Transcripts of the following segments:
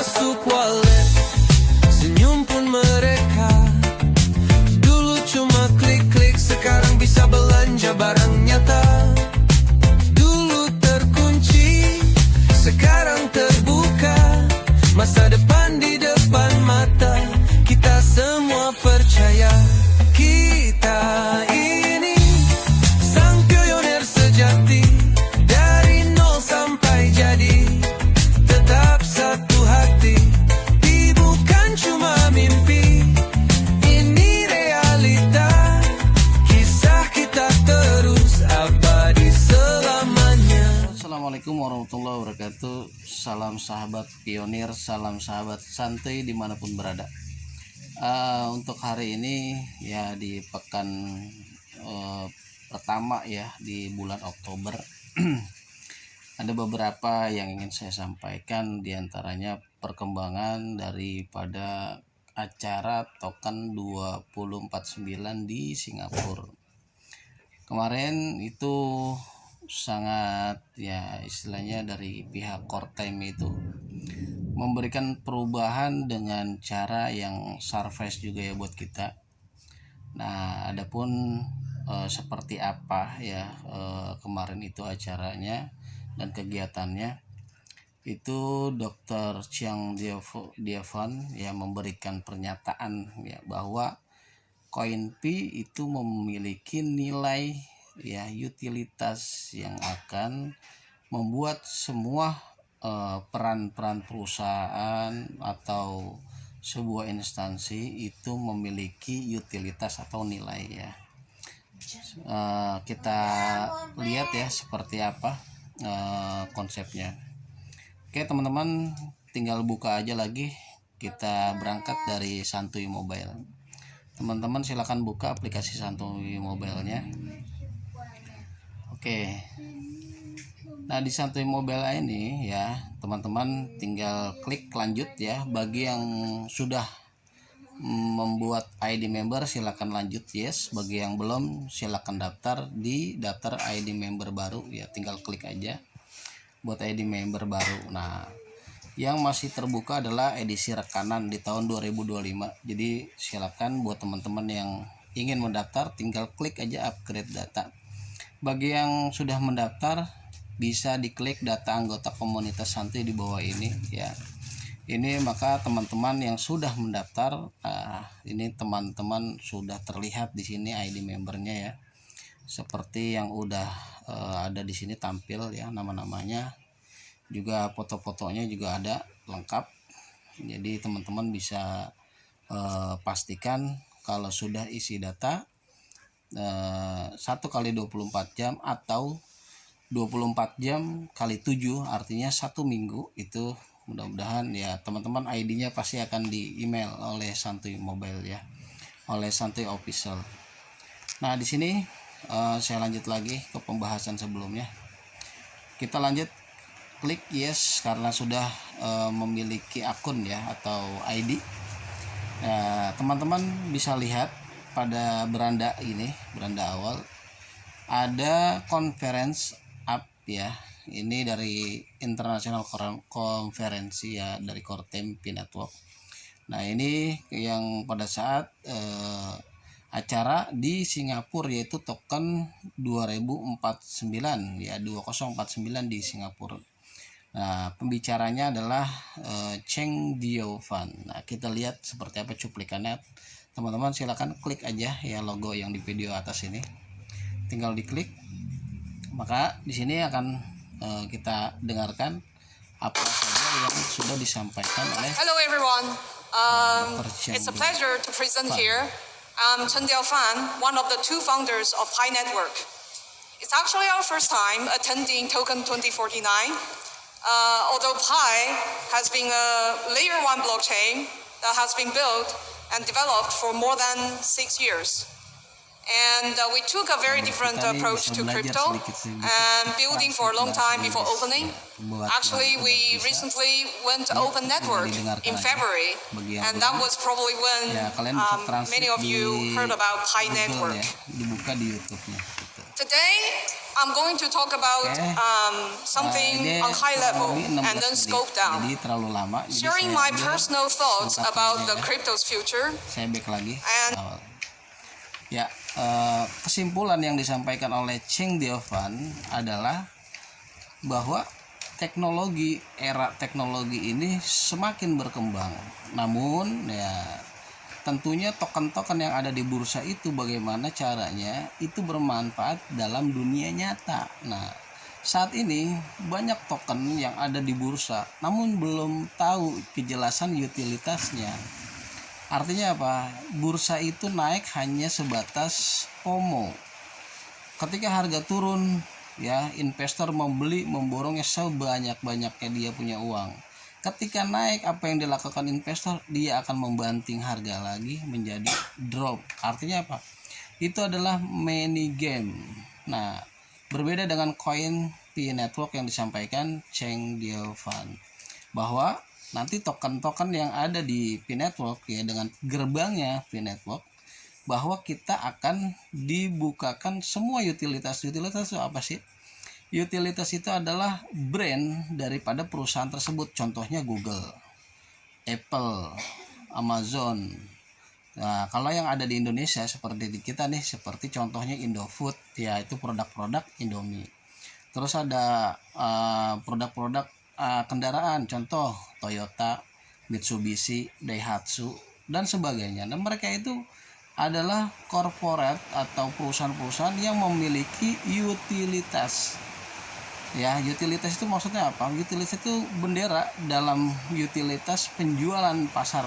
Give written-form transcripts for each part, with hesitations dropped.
masuk wallet, senyum pun mereka. Dulu cuma klik-klik, sekarang bisa belanja barang nyata. Dulu terkunci, sekarang terbuka. Masa depan di depan mata, kita semua percaya. Kita ini sang pionir sejati, dari nol sampai jadi. Tetap satu hati, ini bukan cuma mimpi, ini realita. Kisah kita terus abadi selamanya. Assalamualaikum warahmatullahi wabarakatuh. Salam sahabat pionir, salam sahabat santuy dimanapun berada. Untuk hari ini ya di pekan pertama ya di bulan Oktober ada beberapa yang ingin saya sampaikan, diantaranya perkembangan daripada acara token 2049 di Singapura. Kemarin itu sangat ya istilahnya dari pihak Kortem itu memberikan perubahan dengan cara yang surprise juga ya buat kita. Nah, adapun seperti apa ya kemarin itu acaranya dan kegiatannya, itu Dr. Chiang Dievan ya memberikan pernyataan ya bahwa koin Pi itu memiliki nilai ya utilitas yang akan membuat semua peran-peran perusahaan atau sebuah instansi itu memiliki utilitas atau nilai ya. Kita lihat ya seperti apa konsepnya. Oke teman-teman, tinggal buka aja lagi, kita berangkat dari Santuy Mobile. Teman-teman silakan buka aplikasi Santuy Mobile-nya. Oke. Nah di Santuy Mobile ini ya teman-teman tinggal klik lanjut ya. Bagi yang sudah membuat ID member silakan lanjut yes. Bagi yang belum silakan daftar di daftar ID member baru ya, tinggal klik aja buat ID member baru. Nah yang masih terbuka adalah edisi rekanan di tahun 2025. Jadi silakan buat teman-teman yang ingin mendaftar tinggal klik aja upgrade data. Bagi yang sudah mendaftar bisa diklik data anggota komunitas santuy di bawah ini ya. Ini maka teman-teman yang sudah mendaftar, ini teman-teman sudah terlihat di sini ID membernya ya. Seperti yang udah ada di sini tampil ya nama-namanya. Juga foto-fotonya juga ada lengkap. Jadi teman-teman bisa pastikan kalau sudah isi data 1 kali 24 jam atau 24 jam kali 7 artinya 1 minggu, itu mudah-mudahan ya teman-teman ID-nya pasti akan di email oleh Santuy Mobile ya, oleh Santuy Official. Nah di sini saya lanjut lagi ke pembahasan sebelumnya. Kita lanjut klik yes karena sudah memiliki akun ya atau ID. Nah, teman-teman bisa lihat pada beranda ini, beranda awal ada conference app ya. Ini dari internasional konferensi ya, dari Kortem Pi Network. Nah ini yang pada saat acara di Singapura yaitu token 2049 ya, 2049 di Singapura. Nah pembicaranya adalah Chiang Dievan. Nah kita lihat seperti apa cuplikannya. Teman-teman silakan klik aja ya logo yang di video atas ini, tinggal diklik, maka di sini akan kita dengarkan apa saja yang sudah disampaikan oleh Hello everyone, it's a pleasure to present here. I'm Chen Diaofan, one of the 2 founders of Pi Network. It's actually our first time attending Token 2049. Although Pi has been a layer 1 blockchain that has been built and developed for more than 6 years. And we took a very different approach to crypto and building for a long time before opening. Actually, we recently went to Open Network in February, and that was probably when many of you heard about Pi Network. dibuka di YouTube-nya. To Today, I'm going to talk about something Ini on high level kurang lebih 16 and then menit. scope down. Jadi terlalu lama. Jadi Sharing saya my ambil personal thoughts about the selengkapnya ya. crypto's future. Saya back lagi. And- Awal. Ya, kesimpulan yang disampaikan oleh Cheng Diofan adalah bahwa era teknologi ini semakin berkembang. Namun ya tentunya token-token yang ada di bursa itu bagaimana caranya itu bermanfaat dalam dunia nyata. Nah, saat ini banyak token yang ada di bursa namun belum tahu kejelasan utilitasnya. Artinya apa? Bursa itu naik hanya sebatas FOMO. Ketika harga turun, ya investor memborongnya sebanyak-banyaknya dia punya uang. Ketika naik, apa yang dilakukan investor? Dia akan membanting harga lagi menjadi drop. Artinya apa? Itu adalah money game. Nah, berbeda dengan coin P network yang disampaikan Cheng Diofan, bahwa nanti token-token yang ada di P network ya dengan gerbangnya P network, bahwa kita akan dibukakan semua utilitas itu apa sih? Utilitas itu adalah brand daripada perusahaan tersebut. Contohnya Google, Apple, Amazon. Nah, kalau yang ada di Indonesia seperti di kita nih, seperti contohnya Indofood, ya itu produk-produk Indomie. Terus ada produk-produk kendaraan, contoh Toyota, Mitsubishi, Daihatsu, dan sebagainya. Dan mereka itu adalah corporate atau perusahaan-perusahaan yang memiliki utilitas. Ya, utilitas itu maksudnya apa? Utilitas itu bendera dalam utilitas penjualan pasar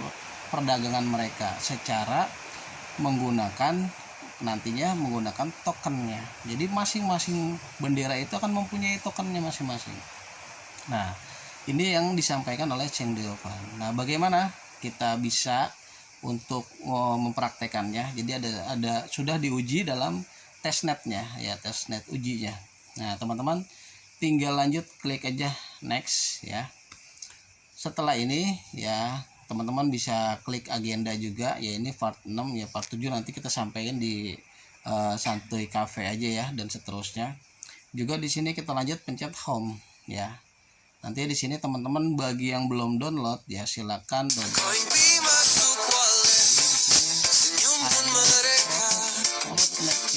perdagangan mereka secara nantinya menggunakan tokennya. Jadi masing-masing bendera itu akan mempunyai tokennya masing-masing. Nah, ini yang disampaikan oleh Cheng Diofan. Nah, bagaimana kita bisa untuk mempraktekannya? Jadi ada sudah diuji dalam testnetnya, ya testnet ujinya. Nah, teman-teman tinggal lanjut, klik aja next ya. Setelah ini ya teman-teman bisa klik agenda juga, ya ini part 6 ya, part 7 nanti kita sampaikan di Santuy Cafe aja ya, dan seterusnya. Juga di sini kita lanjut pencet home ya. Nanti di sini teman-teman bagi yang belum download ya silakan download. Koin P masuk wallet, senyum pun mereka.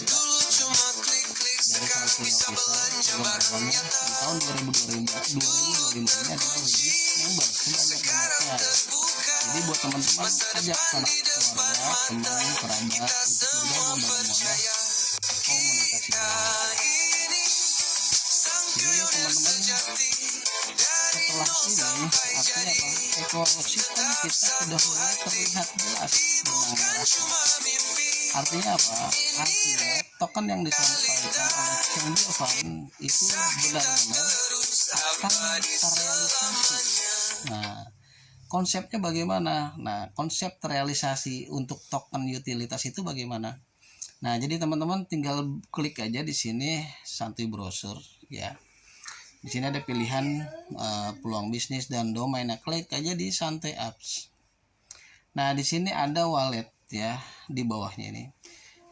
Dulu cuma klik-klik, sekarang bisa belanja barang nyata. Tahun 2025 ini adalah wajib member sebanyak-banyaknya. Jadi buat teman-teman ajak sanak keluarga, teman, kerabat untuk bergabung dalam moda komunikasi. Jadi teman-teman setelah ini artinya apa? Ekosistem kita sudah mulai terlihat jelas benang merahnya. Artinya apa? Artinya token yang disampaikan oleh Cheng Diofan itu benar-benar akan terrealisasi. Nah, konsepnya bagaimana? Nah, konsep terrealisasi untuk token utilitas itu bagaimana? Nah, jadi teman-teman tinggal klik aja di sini Santuy Browser ya. Di sini ada pilihan peluang bisnis dan domain. Nah, klik aja di Santuy Apps. Nah, di sini ada wallet ya di bawahnya ini.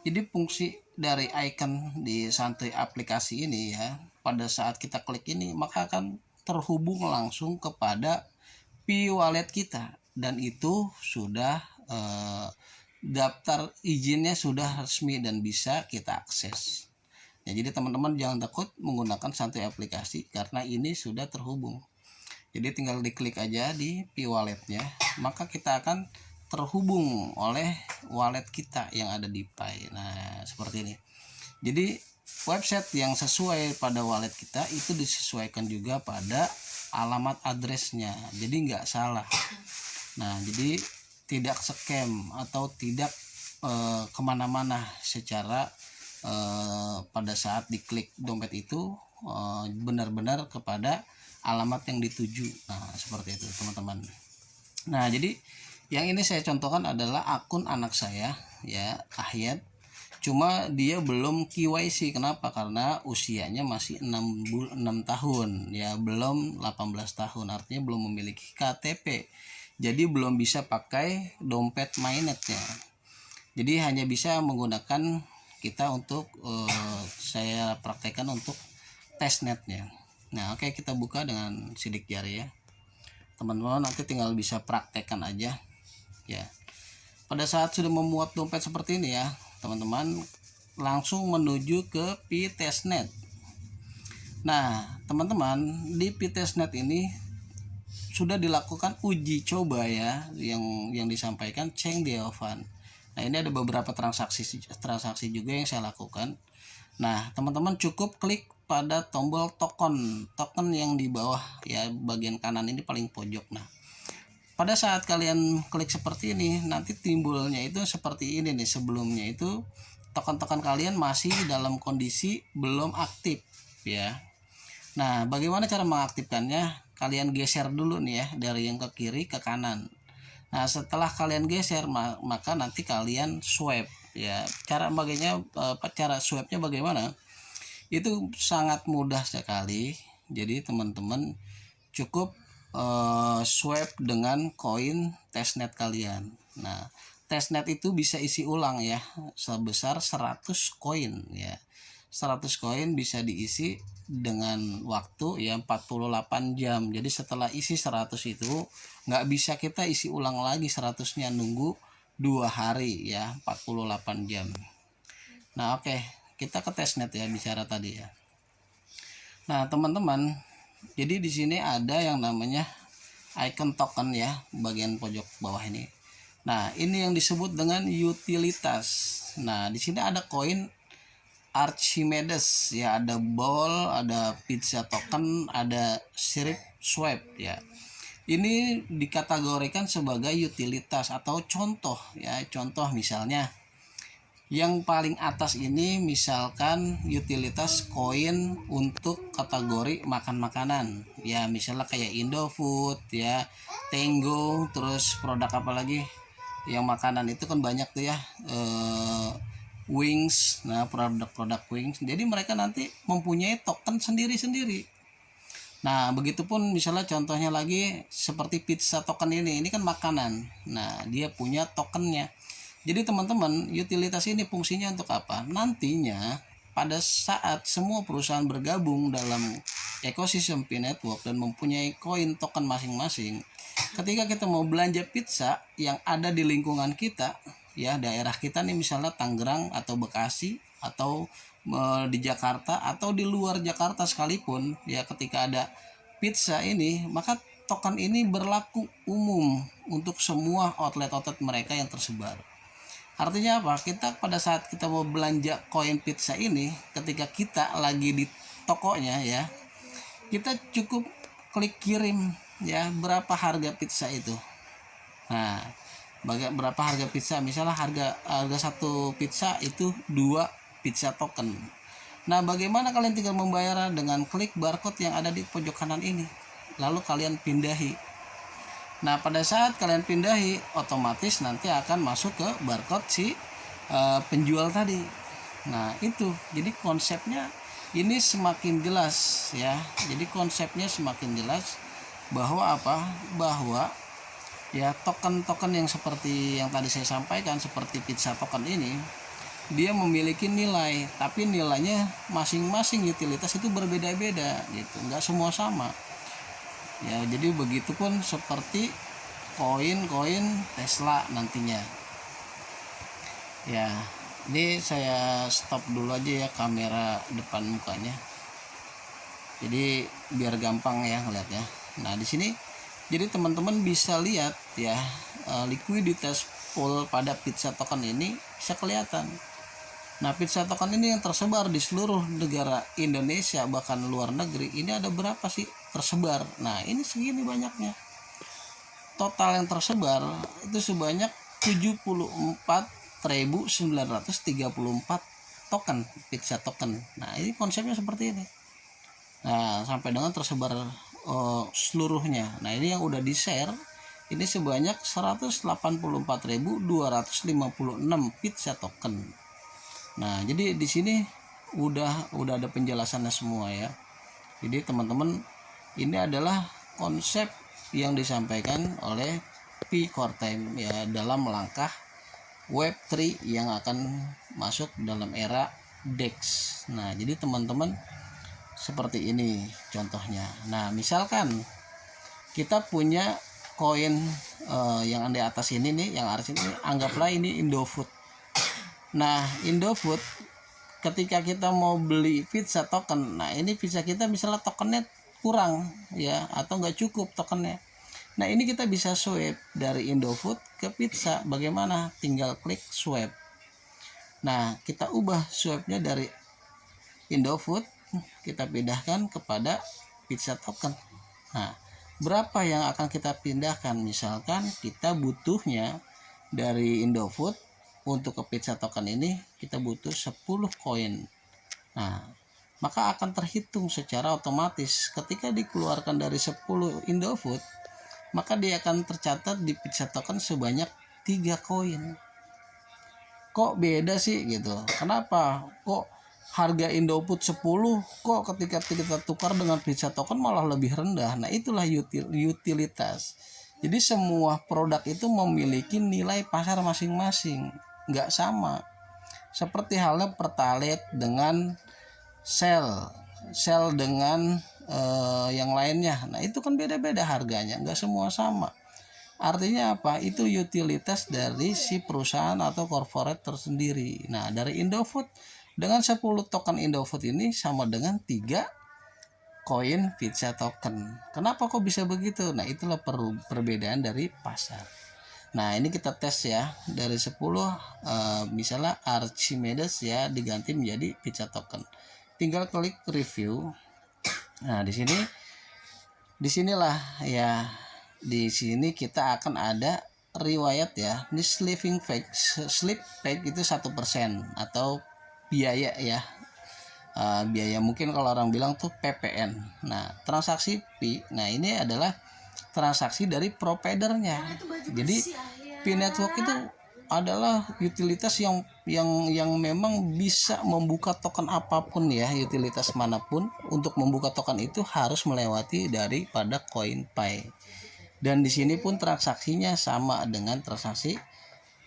Jadi fungsi dari icon di Santuy aplikasi ini ya, pada saat kita klik ini maka akan terhubung langsung kepada P-wallet kita, dan itu sudah daftar izinnya sudah resmi dan bisa kita akses. Ya, jadi teman-teman jangan takut menggunakan Santuy aplikasi karena ini sudah terhubung. Jadi tinggal diklik aja di P-walletnya, maka kita akan terhubung oleh wallet kita yang ada di Pi. Nah, seperti ini. Jadi website yang sesuai pada wallet kita itu disesuaikan juga pada alamat addressnya, jadi nggak salah. Nah, jadi tidak scam atau tidak kemana-mana secara pada saat diklik dompet itu benar-benar kepada alamat yang dituju. Nah, seperti itu teman-teman. Nah, jadi yang ini saya contohkan adalah akun anak saya ya, Ahyad. Cuma dia belum KYC. Kenapa? Karena usianya masih 6 tahun ya, belum 18 tahun. Artinya belum memiliki KTP. Jadi belum bisa pakai dompet mainnetnya. Jadi hanya bisa menggunakan kita untuk saya praktekkan untuk testnetnya. Nah, oke, kita buka dengan sidik jari ya. Teman-teman nanti tinggal bisa praktekkan aja ya. Pada saat sudah memuat dompet seperti ini ya, teman-teman langsung menuju ke P-Testnet. Nah, teman-teman, di P-Testnet ini sudah dilakukan uji coba ya, yang disampaikan Cheng Diaofan. Nah, ini ada beberapa transaksi juga yang saya lakukan. Nah, teman-teman cukup klik pada tombol token yang di bawah ya, bagian kanan ini paling pojok. Nah, pada saat kalian klik seperti ini, nanti timbulnya itu seperti ini nih. Sebelumnya itu token-token kalian masih dalam kondisi belum aktif ya. Nah, bagaimana cara mengaktifkannya? Kalian geser dulu nih ya, dari yang ke kiri ke kanan. Nah, setelah kalian geser maka nanti kalian swipe ya. Cara swipe-nya bagaimana? Itu sangat mudah sekali. Jadi teman-teman cukup swipe dengan koin testnet kalian. Nah, testnet itu bisa isi ulang ya, sebesar 100 koin ya. 100 koin bisa diisi dengan waktu ya 48 jam. Jadi setelah isi 100 itu nggak bisa kita isi ulang lagi 100-nya, nunggu 2 hari ya, 48 jam. Nah, oke, kita ke testnet ya, bicara tadi ya. Nah, teman-teman, jadi di sini ada yang namanya icon token ya, bagian pojok bawah ini. Nah, ini yang disebut dengan utilitas. Nah, di sini ada koin Archimedes ya, ada ball, ada pizza token, ada sirip swipe ya. Ini dikategorikan sebagai utilitas atau contoh ya. Contoh misalnya yang paling atas ini misalkan utilitas koin untuk kategori makan makanan ya, misalnya kayak Indofood ya, Tango, terus produk apa lagi yang makanan itu kan banyak tuh ya, Wings. Nah, produk Wings, jadi mereka nanti mempunyai token sendiri-sendiri. Nah, begitupun misalnya contohnya lagi seperti pizza token ini kan makanan. Nah, dia punya tokennya. Jadi teman-teman, utilitas ini fungsinya untuk apa? Nantinya pada saat semua perusahaan bergabung dalam ekosistem P-Network dan mempunyai koin token masing-masing, ketika kita mau belanja pizza yang ada di lingkungan kita ya, daerah kita nih misalnya Tangerang atau Bekasi atau di Jakarta atau di luar Jakarta sekalipun ya, ketika ada pizza ini maka token ini berlaku umum untuk semua outlet-outlet mereka yang tersebar. Artinya apa? Kita pada saat kita mau belanja koin pizza ini, ketika kita lagi di tokonya ya, kita cukup klik kirim ya, berapa harga pizza itu. Nah, berapa harga pizza? Misalnya harga satu pizza itu 2 pizza token. Nah, bagaimana kalian tinggal membayar? Dengan klik barcode yang ada di pojok kanan ini, lalu kalian pindahi. Nah, pada saat kalian pindahi, otomatis nanti akan masuk ke barcode si penjual tadi. Nah, itu jadi konsepnya ini semakin jelas ya. Jadi konsepnya semakin jelas bahwa apa? Bahwa ya token-token yang seperti yang tadi saya sampaikan, seperti pizza token ini, dia memiliki nilai, tapi nilainya masing-masing utilitas itu berbeda-beda gitu, nggak semua sama ya. Jadi begitupun seperti koin-koin Tesla nantinya ya. Ini saya stop dulu aja ya kamera depan mukanya, jadi biar gampang ya ngeliatnya. Nah, di sini jadi teman-teman bisa lihat ya, likuiditas pool pada pizza token ini bisa kelihatan. Nah, pizza token ini yang tersebar di seluruh negara Indonesia bahkan luar negeri, ini ada berapa sih tersebar? Nah, ini segini banyaknya. Total yang tersebar itu sebanyak 74.934 token pizza token. Nah, ini konsepnya seperti ini. Nah, sampai dengan tersebar seluruhnya. Nah, ini yang udah di-share ini sebanyak 184.256 pizza token. Nah, jadi di sini udah ada penjelasannya semua ya. Jadi teman-teman, ini adalah konsep yang disampaikan oleh P. Kortime ya, dalam langkah Web3 yang akan masuk dalam era DEX. Nah, jadi teman-teman seperti ini contohnya. Nah, misalkan kita punya koin yang di atas ini nih, yang atas ini, anggaplah ini Indofood. Nah, Indofood ketika kita mau beli pizza token, nah ini pizza kita misalnya tokennya kurang ya, atau nggak cukup tokennya. Nah, ini kita bisa swipe dari Indofood ke pizza. Bagaimana? Tinggal klik swipe. Nah, kita ubah swipe-nya dari Indofood, kita pindahkan kepada pizza token. Nah, berapa yang akan kita pindahkan? Misalkan kita butuhnya dari Indofood untuk ke pizza token ini kita butuh 10 koin. Nah, maka akan terhitung secara otomatis ketika dikeluarkan dari 10 Indofood, maka dia akan tercatat di pizza token sebanyak 3 koin. Kok beda sih gitu? Kenapa? Kok harga Indofood 10 kok ketika kita tukar dengan pizza token malah lebih rendah? Nah, itulah utilitas. Jadi semua produk itu memiliki nilai pasar masing-masing, nggak sama. Seperti halnya Pertalite dengan Shell dengan yang lainnya. Nah, itu kan beda-beda harganya, nggak semua sama. Artinya apa? Itu utilitas dari si perusahaan atau corporate tersendiri. Nah, dari Indofood dengan 10 token Indofood ini sama dengan 3 koin pizza token. Kenapa kok bisa begitu? Nah, itulah perbedaan dari pasar. Nah, ini kita tes ya. Dari 10 misalnya Archimedes ya diganti menjadi pizza token. Tinggal klik review. Nah, disinilah ya, di sini kita akan ada riwayat ya. Ini slip pay itu 1% atau biaya ya. Biaya mungkin kalau orang bilang tuh PPN. Nah, transaksi fee, nah ini adalah transaksi dari providernya. Jadi Pi Network itu adalah utilitas yang memang bisa membuka token apapun ya, utilitas manapun. Untuk membuka token itu harus melewati daripada CoinPay. Dan di sini pun transaksinya sama dengan transaksi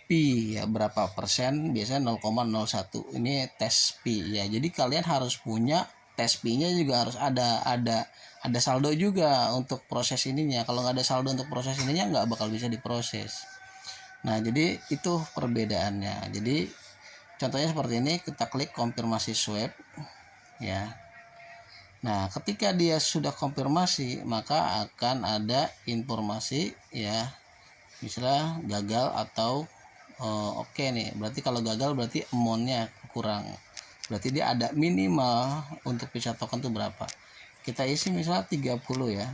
Pi ya, berapa persen, biasanya 0,01. Ini tes Pi ya. Jadi kalian harus punya tes Pi-nya, juga harus ada saldo juga untuk proses ininya. Kalau nggak ada saldo untuk proses ininya nggak bakal bisa diproses. Nah, jadi itu perbedaannya. Jadi contohnya seperti ini, kita klik konfirmasi swipe ya. Nah, ketika dia sudah konfirmasi, maka akan ada informasi ya, misalnya gagal atau oke nih. Berarti kalau gagal berarti amount-nya kurang. Berarti dia ada minimal untuk pizza token itu berapa. Kita isi misalnya 30 ya.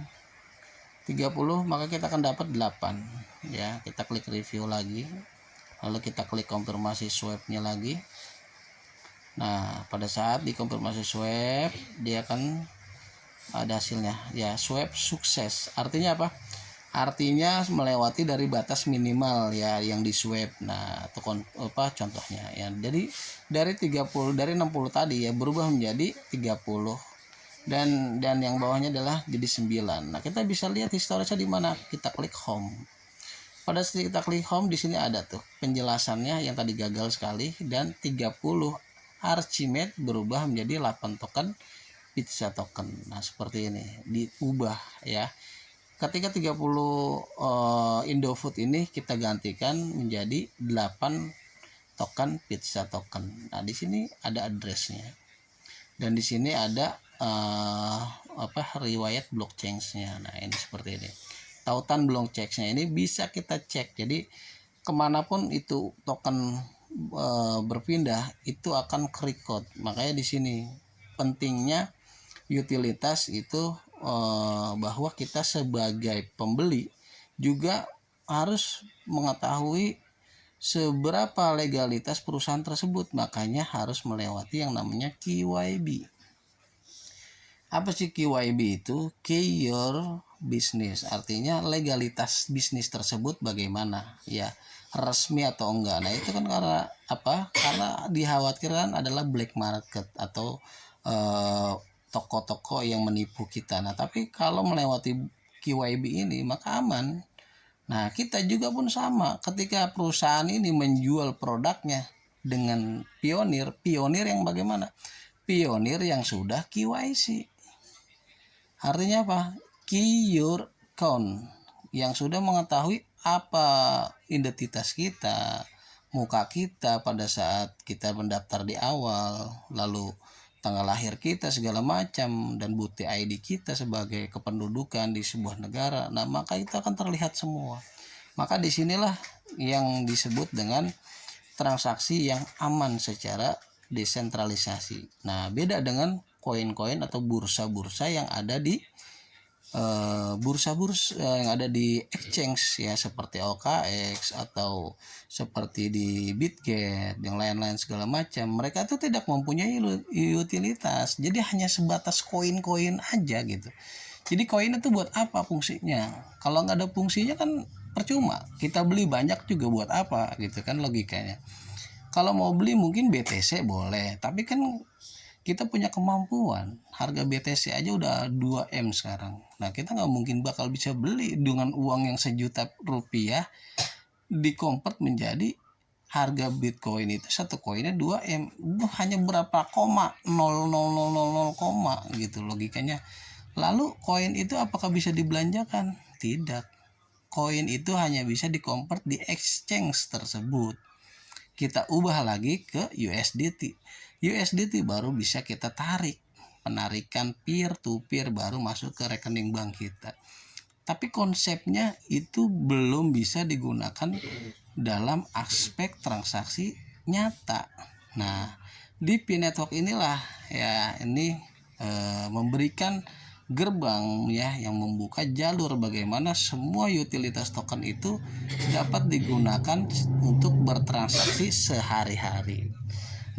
30, maka kita akan dapat 8 ya. Kita klik review lagi, lalu kita klik konfirmasi swipe-nya lagi. Nah, pada saat dikonfirmasi swipe, dia akan ada hasilnya ya, swipe sukses. Artinya apa? Artinya melewati dari batas minimal ya yang di swipe. Nah, itu contohnya ya. Jadi dari 60 tadi ya berubah menjadi 30. Dan yang bawahnya adalah jadi 9. Nah, kita bisa lihat historisnya di mana. Kita klik home. Pada saat kita klik home, di sini ada tuh penjelasannya yang tadi gagal sekali, dan 30 Archimedes berubah menjadi 8 token pizza token. Nah, seperti ini diubah ya. Ketika 30 Indofood ini kita gantikan menjadi 8 token pizza token. Nah, di sini ada addressnya. Dan di sini ada riwayat blockchain-nya. Nah, ini seperti ini. Tautan blockchain-nya ini bisa kita cek. Jadi kemanapun itu token berpindah, itu akan ke-record. Makanya di sini pentingnya utilitas itu, bahwa kita sebagai pembeli juga harus mengetahui seberapa legalitas perusahaan tersebut. Makanya harus melewati yang namanya KYB. Apa sih KYB itu? Key Your Business, artinya legalitas bisnis tersebut bagaimana ya, resmi atau enggak. Nah, itu kan karena apa? Karena dikhawatirkan adalah black market atau toko-toko yang menipu kita. Nah, tapi kalau melewati KYB ini maka aman. Nah, kita juga pun sama. Ketika perusahaan ini menjual produknya dengan pionir yang bagaimana? Pionir yang sudah KYC. Artinya apa? Key your count, yang sudah mengetahui apa identitas kita, muka kita pada saat kita mendaftar di awal, lalu tanggal lahir kita segala macam, dan bukti ID kita sebagai kependudukan di sebuah negara. Nah, maka itu akan terlihat semua. Maka disinilah yang disebut dengan transaksi yang aman secara desentralisasi. Nah, beda dengan koin-koin atau bursa-bursa yang ada di bursa-bursa yang ada di exchange ya, seperti OKX atau seperti di Bitget, yang lain-lain segala macam. Mereka tuh tidak mempunyai utilitas, jadi hanya sebatas koin-koin aja gitu. Jadi koin itu buat apa fungsinya? Kalau nggak ada fungsinya kan percuma. Kita beli banyak juga buat apa gitu kan logikanya. Kalau mau beli mungkin BTC boleh, tapi kan kita punya kemampuan, harga BTC aja udah 2M sekarang. Nah, kita nggak mungkin bakal bisa beli dengan uang yang Rp1 dikonvert menjadi harga Bitcoin itu satu koinnya 2M. Hanya berapa koma, 0,0000 koma gitu logikanya. Lalu koin itu apakah bisa dibelanjakan? Tidak. Koin itu hanya bisa dikonvert di exchange tersebut. Kita ubah lagi ke USDT. USDT baru bisa kita tarik. Penarikan peer to peer baru masuk ke rekening bank kita. Tapi konsepnya itu belum bisa digunakan dalam aspek transaksi nyata. Nah, di P-Network inilah ya ini memberikan gerbang ya, yang membuka jalur bagaimana semua utilitas token itu dapat digunakan untuk bertransaksi sehari-hari.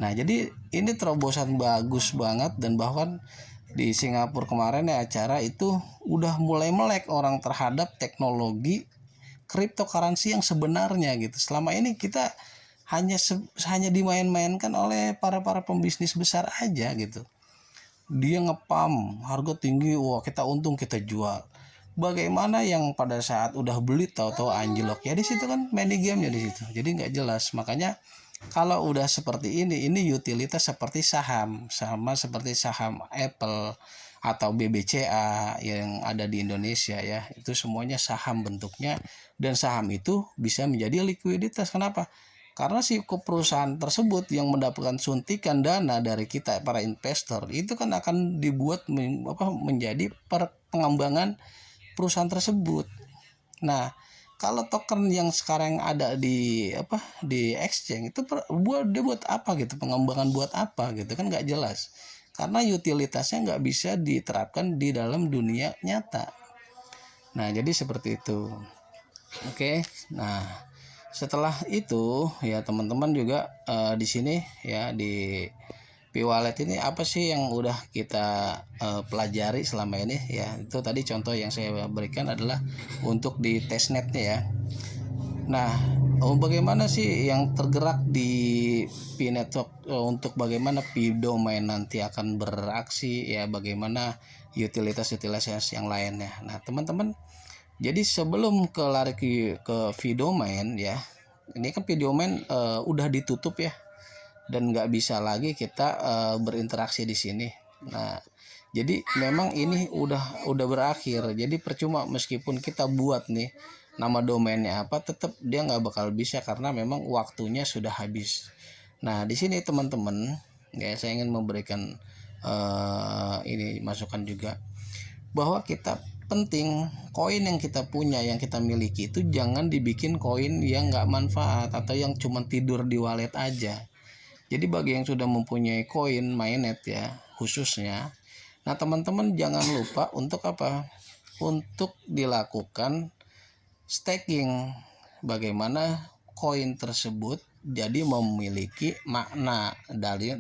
Nah, jadi ini terobosan bagus banget, dan bahkan di Singapura kemarin ya acara itu udah mulai melek orang terhadap teknologi cryptocurrency yang sebenarnya gitu. Selama ini kita hanya dimain-mainkan oleh para pembisnis besar aja gitu. Dia ngepam harga tinggi, wah kita untung, kita jual. Bagaimana yang pada saat udah beli tahu-tahu anjlok, ya di situ kan money game ya di situ. Jadi nggak jelas. Makanya kalau udah seperti ini utilitas seperti saham, sama seperti saham Apple atau BBCA yang ada di Indonesia ya, itu semuanya saham bentuknya, dan saham itu bisa menjadi likuiditas. Kenapa? Karena si perusahaan tersebut yang mendapatkan suntikan dana dari kita para investor itu kan akan dibuat menjadi pengembangan perusahaan tersebut. Nah, kalau token yang sekarang ada di exchange itu buat apa gitu, pengembangan buat apa gitu kan nggak jelas, karena utilitasnya nggak bisa diterapkan di dalam dunia nyata. Nah, jadi seperti itu. Oke, nah setelah itu ya teman-teman juga di sini ya di P-Wallet ini apa sih yang udah kita pelajari selama ini ya. Itu tadi contoh yang saya berikan adalah untuk di testnetnya ya. Nah, bagaimana sih yang tergerak di P-Network untuk bagaimana P-Domain nanti akan beraksi ya, bagaimana utilitas-utilitas yang lainnya. Nah, teman-teman, jadi sebelum lari ke P-Domain ya, ini kan P-Domain udah ditutup ya, dan nggak bisa lagi kita berinteraksi di sini. Nah, jadi memang ini udah berakhir. Jadi percuma meskipun kita buat nih nama domainnya apa, tetap dia nggak bakal bisa karena memang waktunya sudah habis. Nah, di sini teman-teman ya, saya ingin memberikan ini masukan juga bahwa kita penting koin yang kita punya, yang kita miliki itu jangan dibikin koin yang nggak manfaat atau yang cuma tidur di wallet aja. Jadi bagi yang sudah mempunyai koin mainnet ya khususnya, nah teman-teman jangan lupa untuk apa? Untuk dilakukan staking. Bagaimana koin tersebut jadi memiliki makna dari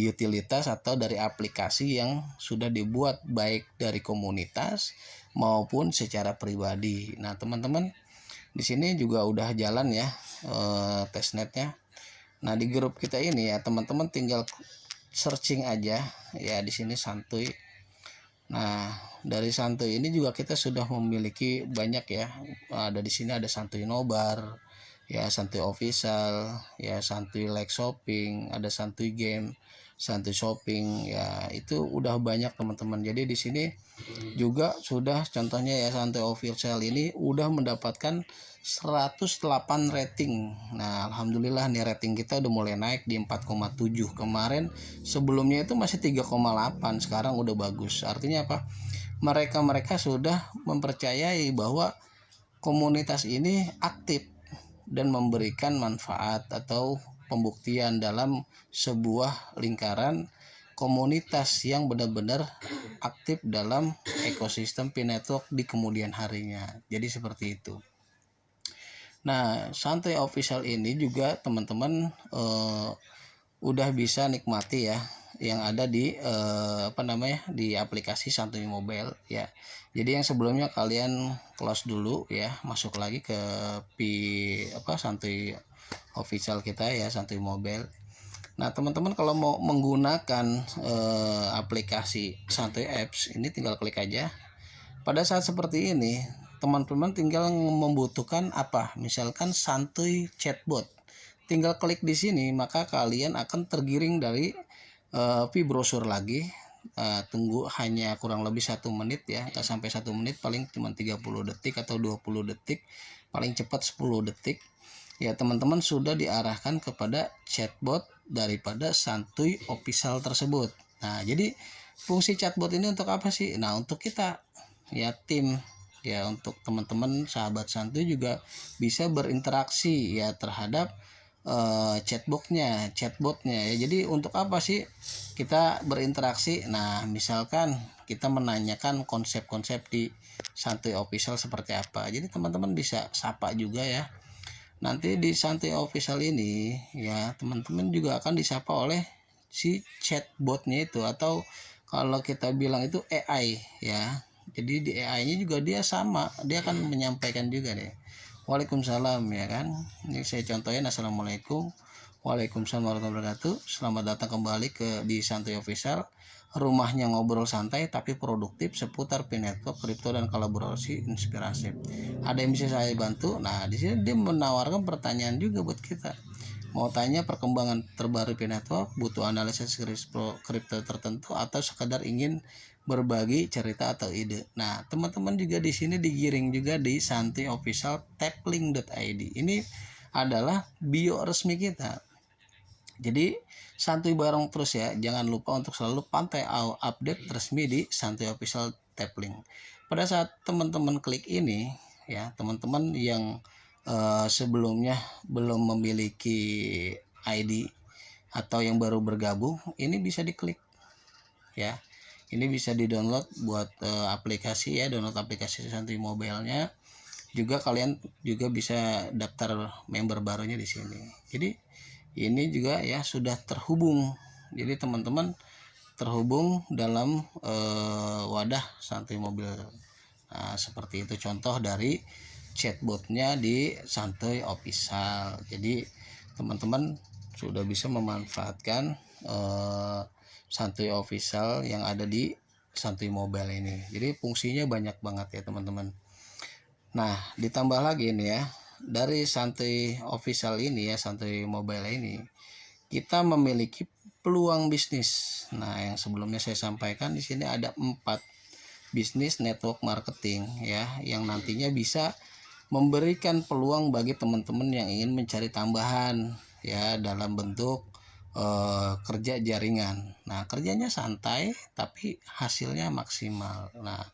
utilitas atau dari aplikasi yang sudah dibuat baik dari komunitas maupun secara pribadi. Nah teman-teman di sini juga udah jalan ya testnetnya. Nah di grup kita ini ya teman-teman tinggal searching aja ya, di sini santuy Nah, dari santuy ini juga kita sudah memiliki banyak ya. Ada di sini ada santuy nobar, ya santuy official, ya santuy like shopping, ada santuy game, santuy shopping, ya itu udah banyak teman-teman. Jadi di sini juga sudah contohnya ya santuy official ini udah mendapatkan 108 rating. Nah, alhamdulillah nih rating kita udah mulai naik di 4,7. Kemarin sebelumnya itu masih 3,8, sekarang udah bagus. Artinya apa? Mereka sudah mempercayai bahwa komunitas ini aktif dan memberikan manfaat atau pembuktian dalam sebuah lingkaran komunitas yang benar-benar aktif dalam ekosistem P-Network di kemudian harinya. Jadi seperti itu. Nah, santuy official ini juga teman-teman udah bisa nikmati ya yang ada di di aplikasi santuy mobile ya. Jadi yang sebelumnya kalian close dulu ya, masuk lagi ke santuy official kita ya, santuy mobile. Nah, teman-teman kalau mau menggunakan aplikasi santuy apps ini tinggal klik aja. Pada saat seperti ini, teman-teman tinggal membutuhkan apa? Misalkan santuy chatbot. Tinggal klik di sini, maka kalian akan tergiring dari brosur lagi. Tunggu hanya kurang lebih 1 menit ya, nggak sampai 1 menit, paling cuma 30 detik atau 20 detik, paling cepat 10 detik. Ya, teman-teman sudah diarahkan kepada chatbot daripada santuy official tersebut. Nah, jadi fungsi chatbot ini untuk apa sih? Nah, untuk kita ya tim ya, untuk teman-teman sahabat santuy juga bisa berinteraksi ya terhadap chatbotnya ya. Jadi untuk apa sih kita berinteraksi? Nah, misalkan kita menanyakan konsep-konsep di santuy official seperti apa, jadi teman-teman bisa sapa juga ya. Nanti di santuy official ini ya, teman-teman juga akan disapa oleh si chatbotnya itu, atau kalau kita bilang itu AI ya. Jadi di AI-nya juga dia sama, dia akan menyampaikan juga deh. Waalaikumsalam ya kan. Ini saya contohin, assalamualaikum, waalaikumsalam warahmatullahi wabarakatuh. Selamat datang kembali di santuy official. Rumahnya ngobrol santai tapi produktif seputar P-Network, kripto dan kolaborasi inspiratif. Ada yang bisa saya bantu? Nah, di sini dia menawarkan pertanyaan juga buat kita. Mau tanya perkembangan terbaru P-Network, butuh analisis kripto tertentu, atau sekadar ingin berbagi cerita atau ide. Nah, teman-teman juga di sini digiring juga di santuy official taplink.id. Ini adalah bio resmi kita. Jadi santuy bareng terus ya. Jangan lupa untuk selalu pantau update resmi di santuy official taplink. Pada saat teman-teman klik ini ya, teman-teman yang sebelumnya belum memiliki ID atau yang baru bergabung, ini bisa diklik ya. Ini bisa di-download buat aplikasi ya, download aplikasi santuy mobile-nya. Juga kalian juga bisa daftar member barunya di sini. Jadi ini juga ya sudah terhubung. Jadi teman-teman terhubung dalam wadah santuy mobile. Nah, seperti itu contoh dari chatbotnya di santuy official. Jadi teman-teman sudah bisa memanfaatkan santuy official yang ada di santuy mobile ini. Jadi fungsinya banyak banget ya teman-teman. Nah, ditambah lagi nih ya, dari santuy official ini ya, santuy mobile ini, kita memiliki peluang bisnis. Nah, yang sebelumnya saya sampaikan di sini ada 4 bisnis network marketing ya, yang nantinya bisa memberikan peluang bagi teman-teman yang ingin mencari tambahan ya dalam bentuk kerja jaringan. Nah, kerjanya santai tapi hasilnya maksimal. Nah,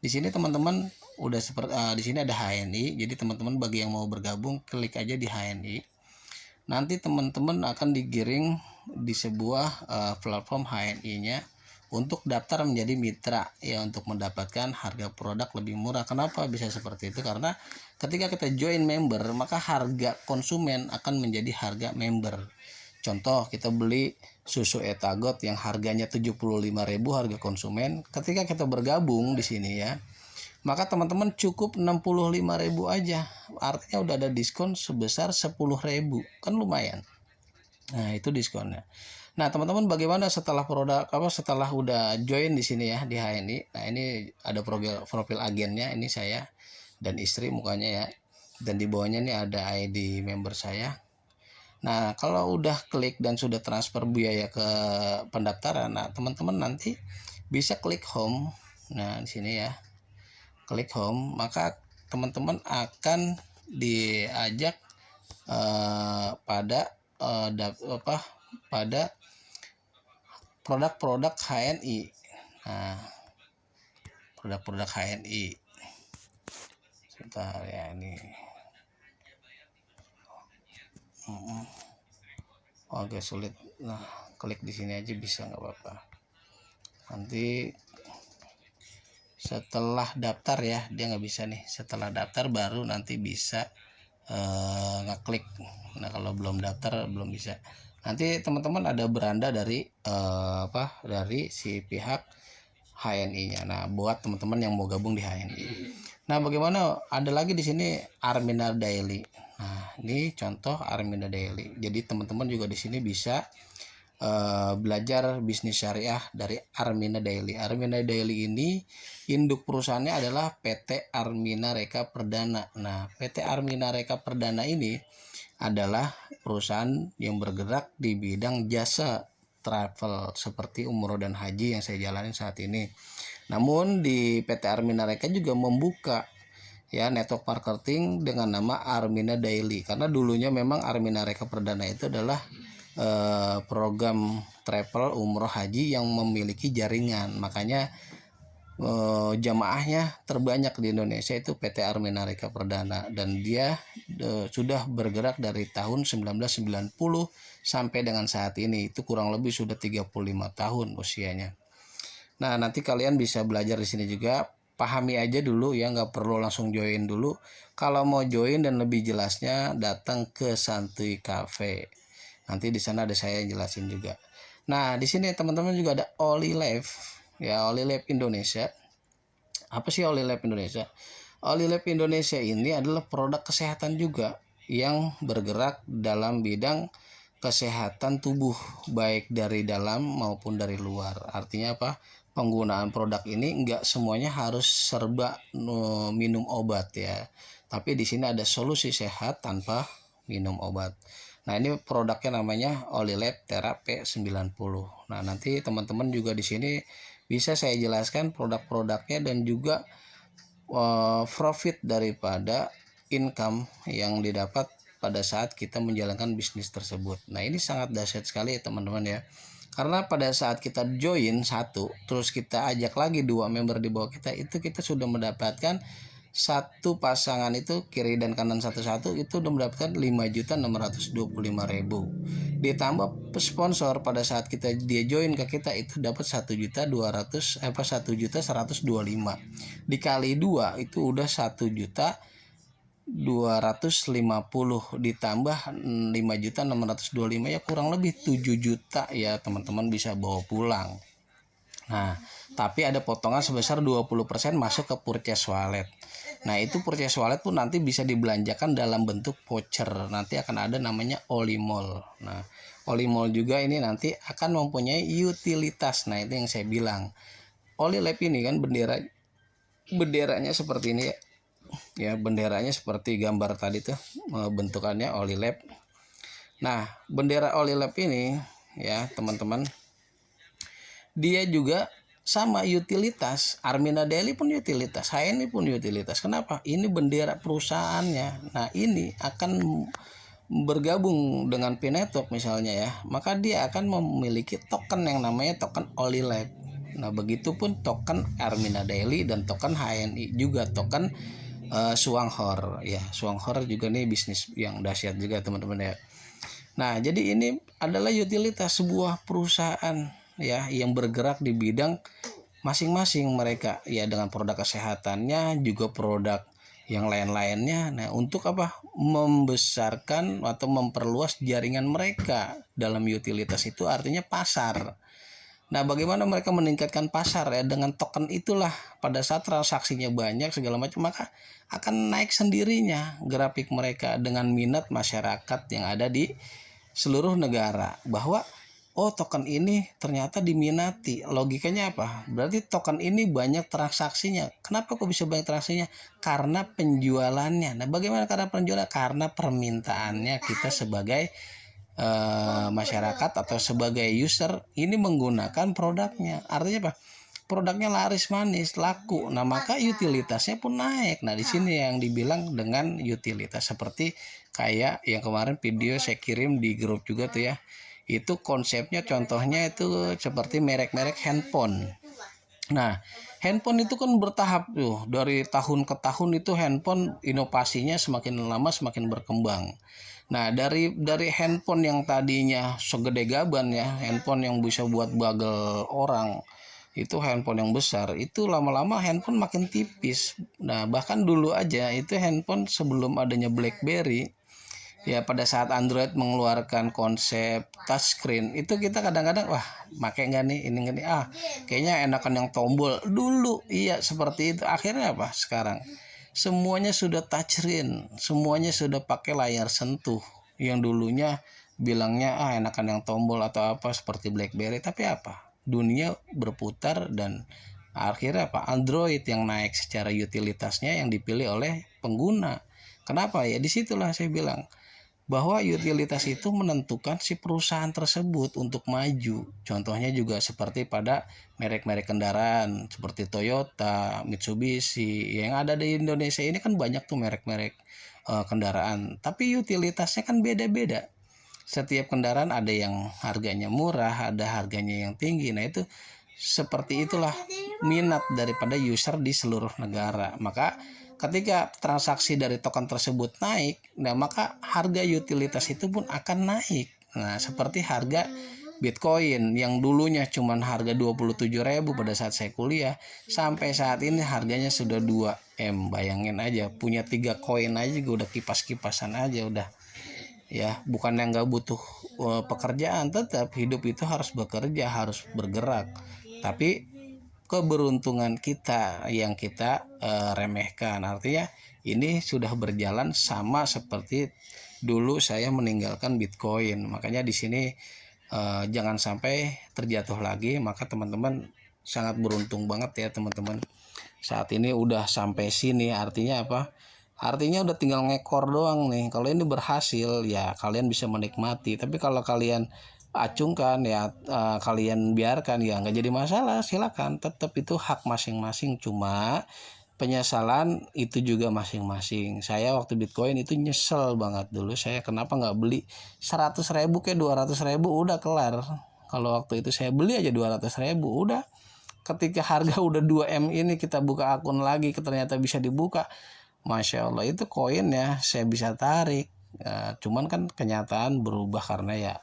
di sini teman-teman udah seperti di sini ada HNI. Jadi teman-teman bagi yang mau bergabung, klik aja di HNI. Nanti teman-teman akan digiring di sebuah platform HNI-nya untuk daftar menjadi mitra ya, untuk mendapatkan harga produk lebih murah. Kenapa bisa seperti itu? Karena ketika kita join member, maka harga konsumen akan menjadi harga member. Contoh, kita beli susu Etagot yang harganya 75.000 harga konsumen. Ketika kita bergabung di sini ya, maka teman-teman cukup 65.000 aja. Artinya udah ada diskon sebesar 10.000. Kan lumayan. Nah, itu diskonnya. Nah, teman-teman bagaimana setelah setelah udah join di sini ya di HNI. Nah, ini ada profil agennya, ini saya dan istri mukanya ya. Dan di bawahnya ini ada ID member saya. Nah, kalau udah klik dan sudah transfer biaya ke pendaftaran, nah teman-teman nanti bisa klik home. Nah, di sini ya. Klik home, maka teman-teman akan diajak pada pada produk-produk HNI. Nah, produk-produk HNI. Sebentar ya ini. Agak sulit. Nah, klik di sini aja bisa nggak apa-apa. Nanti setelah daftar ya, dia nggak bisa nih. Setelah daftar baru nanti bisa ngeklik. Nah, kalau belum daftar belum bisa. Nanti teman-teman ada beranda dari dari si pihak HNI-nya. Nah, buat teman-teman yang mau gabung di HNI. Nah, bagaimana? Ada lagi di sini Armina Daily. Nah, ini contoh Armina Daily. Jadi teman-teman juga di sini bisa belajar bisnis syariah dari Armina Daily. Armina Daily ini induk perusahaannya adalah PT Armina Reka Perdana. Nah, PT Armina Reka Perdana ini adalah perusahaan yang bergerak di bidang jasa travel seperti umroh dan haji yang saya jalani saat ini. Namun di PT Armina Reka juga membuka ya network marketing dengan nama Armina Daily, karena dulunya memang Armina Reka Perdana itu adalah program travel umroh haji yang memiliki jaringan. Makanya jamaahnya terbanyak di Indonesia itu PT Armina Reka Perdana, dan dia sudah bergerak dari tahun 1990 sampai dengan saat ini. Itu kurang lebih sudah 35 tahun usianya. Nah, nanti kalian bisa belajar di sini juga. Pahami aja dulu ya, nggak perlu langsung join dulu. Kalau mau join dan lebih jelasnya datang ke Santuy Cafe. Nanti di sana ada saya yang jelasin juga. Nah, di sini teman-teman juga ada Oli Life. Ya, Oli Lab Indonesia. Apa sih Oli Lab Indonesia? Oli Lab Indonesia ini adalah produk kesehatan juga yang bergerak dalam bidang kesehatan tubuh, baik dari dalam maupun dari luar. Artinya apa? Penggunaan produk ini enggak semuanya harus serba minum obat ya. Tapi di sini ada solusi sehat tanpa minum obat. Nah, ini produknya namanya Oli Lab Terape 90. Nah, nanti teman-teman juga di sini bisa saya jelaskan produk-produknya dan juga profit daripada income yang didapat pada saat kita menjalankan bisnis tersebut. Nah, ini sangat dahsyat sekali ya teman-teman ya. Karena pada saat kita join satu, terus kita ajak lagi 2 member di bawah kita, itu kita sudah mendapatkan satu pasangan itu kiri dan kanan satu-satu itu udah mendapatkan 5.625.000. Ditambah sponsor pada saat dia join ke kita itu dapat 1.125.000 dikali 2 itu udah 1.250.000 ditambah 5.625.000 ya kurang lebih 7 juta ya teman-teman bisa bawa pulang. Nah, tapi ada potongan sebesar 20% masuk ke purchase wallet. Nah, itu purchase wallet pun nanti bisa dibelanjakan dalam bentuk voucher. Nanti akan ada namanya Oli Mall. Nah, Oli Mall juga ini nanti akan mempunyai utilitas. Nah, itu yang saya bilang. Oli Lab ini kan benderanya seperti ini ya. Ya, benderanya seperti gambar tadi tuh, bentukannya Oli Lab. Nah, bendera Oli Lab ini ya, teman-teman, dia juga sama utilitas. Armina Daily pun utilitas, HNI pun utilitas. Kenapa? Ini bendera perusahaannya. Nah, ini akan bergabung dengan P-Network misalnya ya, maka dia akan memiliki token yang namanya token Oli Lab. Nah, begitupun token Armina Daily dan token HNI juga token Suanghor ya. Suanghor juga nih bisnis yang dahsyat juga teman-teman ya. Nah, jadi ini adalah utilitas sebuah perusahaan ya yang bergerak di bidang masing-masing mereka ya, dengan produk kesehatannya juga produk yang lain-lainnya. Nah, untuk apa? Membesarkan atau memperluas jaringan mereka dalam utilitas itu artinya pasar. Nah, bagaimana mereka meningkatkan pasar ya, dengan token itulah pada saat transaksinya banyak segala macam maka akan naik sendirinya grafik mereka dengan minat masyarakat yang ada di seluruh negara, bahwa oh token ini ternyata diminati. Logikanya apa? Berarti token ini banyak transaksinya. Kenapa kok bisa banyak transaksinya? Karena penjualannya. Nah, bagaimana karena penjualan? Karena permintaannya kita sebagai masyarakat atau sebagai user ini menggunakan produknya. Artinya apa? Produknya laris manis, laku. Nah, maka utilitasnya pun naik. Nah, di sini yang dibilang dengan utilitas seperti kayak yang kemarin video saya kirim di grup juga tuh ya. Itu konsepnya contohnya itu seperti merek-merek handphone. Nah, handphone itu kan bertahap tuh. Dari tahun ke tahun itu handphone inovasinya semakin lama semakin berkembang. Nah, dari handphone yang tadinya segede gaban ya, handphone yang bisa buat bagel orang, itu handphone yang besar, itu lama-lama handphone makin tipis. Nah, bahkan dulu aja itu handphone sebelum adanya BlackBerry, ya pada saat Android mengeluarkan konsep touchscreen, itu kita kadang-kadang wah pakai nggak nih ini nggak nih, kayaknya enakan yang tombol dulu. Iya seperti itu. Akhirnya apa sekarang semuanya sudah touchscreen, semuanya sudah pakai layar sentuh. Yang dulunya bilangnya enakan yang tombol atau apa seperti BlackBerry, tapi apa, dunia berputar dan akhirnya apa, Android yang naik secara utilitasnya yang dipilih oleh pengguna. Kenapa ya? Disitulah saya bilang bahwa utilitas itu menentukan si perusahaan tersebut untuk maju. Contohnya juga seperti pada merek-merek kendaraan seperti Toyota, Mitsubishi yang ada di Indonesia ini kan banyak tuh merek-merek kendaraan, tapi utilitasnya kan beda-beda. Setiap kendaraan ada yang harganya murah, ada harganya yang tinggi. Nah, itu seperti itulah minat daripada user di seluruh negara. Maka ketika transaksi dari token tersebut naik, nah maka harga utilitas itu pun akan naik. Nah, seperti harga Bitcoin yang dulunya cuma harga 27.000 pada saat saya kuliah, sampai saat ini harganya sudah 2M. Bayangin aja, punya 3 koin aja gue udah kipas-kipasan aja udah. Ya, bukan yang nggak butuh pekerjaan, tetap hidup itu harus bekerja, harus bergerak. Tapi keberuntungan kita yang kita remehkan. Artinya ini sudah berjalan sama seperti dulu saya meninggalkan Bitcoin. Makanya di sini jangan sampai terjatuh lagi. Maka teman-teman sangat beruntung banget ya teman-teman. Saat ini udah sampai sini, artinya apa? Artinya udah tinggal ngekor doang nih. Kalau ini berhasil ya kalian bisa menikmati. Tapi kalau kalian acungkan ya kalian biarkan ya nggak jadi masalah, silakan. Tetap itu hak masing-masing. Cuma penyesalan itu juga masing-masing. Saya waktu Bitcoin itu nyesel banget dulu. Saya kenapa nggak beli 100.000 ke 200.000 udah kelar. Kalau waktu itu saya beli aja 200.000 udah. Ketika harga udah 2M ini kita buka akun lagi, ternyata bisa dibuka. Masya Allah, itu koin ya saya bisa tarik. Cuman kan kenyataan berubah karena ya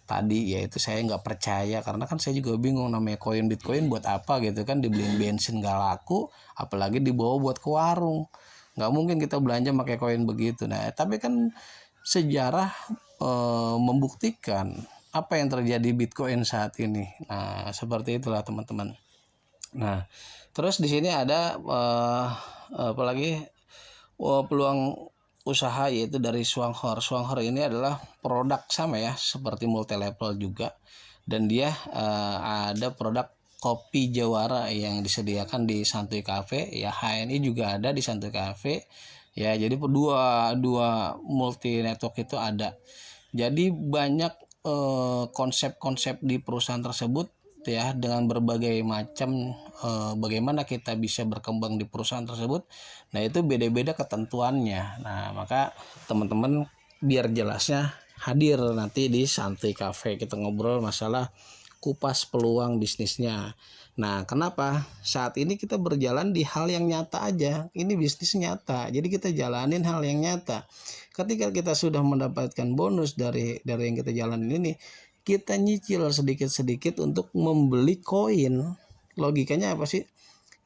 tadi yaitu saya nggak percaya, karena kan saya juga bingung namanya koin Bitcoin buat apa gitu kan, dibeliin bensin nggak laku, apalagi dibawa buat ke warung. Nggak mungkin kita belanja pakai koin begitu. Nah, tapi kan sejarah membuktikan apa yang terjadi Bitcoin saat ini. Nah, seperti itulah teman-teman. Nah, terus di sini ada apalagi peluang usaha yaitu dari Swanghor. Swanghor ini adalah produk sama ya seperti multi level juga, dan dia ada produk kopi Jawara yang disediakan di Santuy Cafe ya. HNI juga ada di Santuy Cafe ya. Jadi dua multi network itu ada. Jadi banyak konsep-konsep di perusahaan tersebut ya, dengan berbagai macam bagaimana kita bisa berkembang di perusahaan tersebut. Nah, itu beda-beda ketentuannya. Nah, maka teman-teman biar jelasnya hadir nanti di Santuy Cafe, kita ngobrol masalah kupas peluang bisnisnya. Nah, kenapa saat ini kita berjalan di hal yang nyata aja. Ini bisnis nyata, jadi kita jalanin hal yang nyata. Ketika kita sudah mendapatkan bonus dari yang kita jalanin ini, kita nyicil sedikit-sedikit untuk membeli koin. Logikanya apa sih?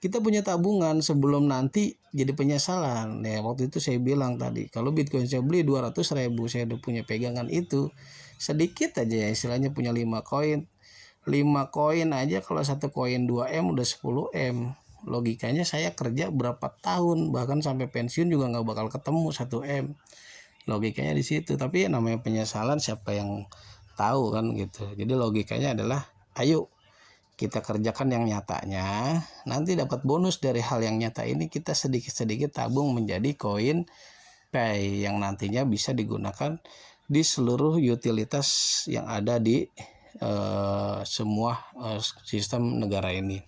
Kita punya tabungan sebelum nanti jadi penyesalan. Ya, waktu itu saya bilang tadi, kalau Bitcoin saya beli 200.000, saya udah punya pegangan itu. Sedikit aja ya, istilahnya punya 5 koin. 5 koin aja kalau satu koin 2M udah 10M. Logikanya saya kerja berapa tahun, bahkan sampai pensiun juga nggak bakal ketemu 1M. Logikanya di situ. Tapi namanya penyesalan, siapa yang tahu kan gitu. Jadi logikanya adalah ayo kita kerjakan yang nyatanya, nanti dapat bonus dari hal yang nyata ini, kita sedikit-sedikit tabung menjadi koin pay yang nantinya bisa digunakan di seluruh utilitas yang ada di semua sistem negara ini.